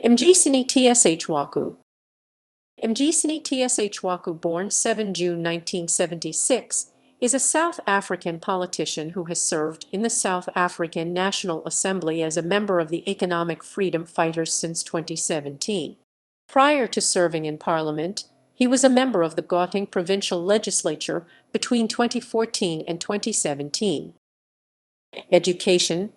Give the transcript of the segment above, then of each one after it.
Mgcini Tshwaku. Mgcini Tshwaku, born 7 June 1976, is a South African politician who has served in the South African National Assembly as a member of the Economic Freedom Fighters since 2017. Prior to serving in Parliament, he was a member of the Gauteng Provincial Legislature between 2014 and 2017. Education.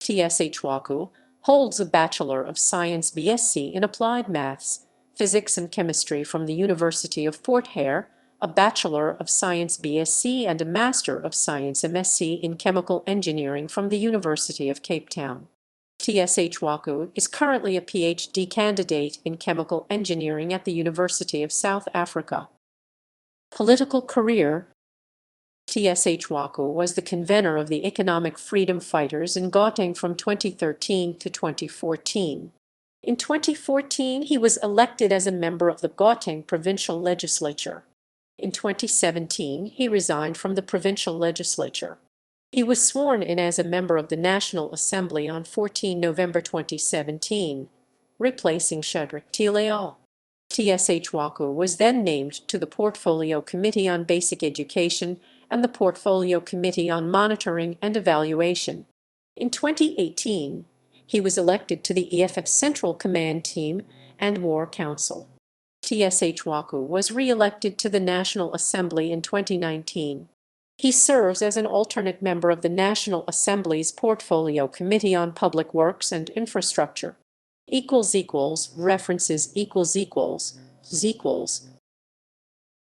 Tshwaku holds a Bachelor of Science BSc in Applied Maths, Physics and Chemistry from the University of Fort Hare, a Bachelor of Science BSc and a Master of Science MSc in Chemical Engineering from the University of Cape Town. Tshwaku is currently a PhD candidate in Chemical Engineering at the University of South Africa. Political career. Tshwaku was the convener of the Economic Freedom Fighters in Gauteng from 2013 to 2014. In 2014, he was elected as a member of the Gauteng Provincial Legislature. In 2017, he resigned from the provincial legislature. He was sworn in as a member of the National Assembly on 14 November 2017, replacing Shadrach Tileal. Tshwaku was then named to the Portfolio Committee on Basic Education and the Portfolio Committee on Monitoring and Evaluation. In 2018, he was elected to the EFF Central Command Team and War Council. Tshwaku was re-elected to the National Assembly in 2019. He serves as an alternate member of the National Assembly's Portfolio Committee on Public Works and Infrastructure. References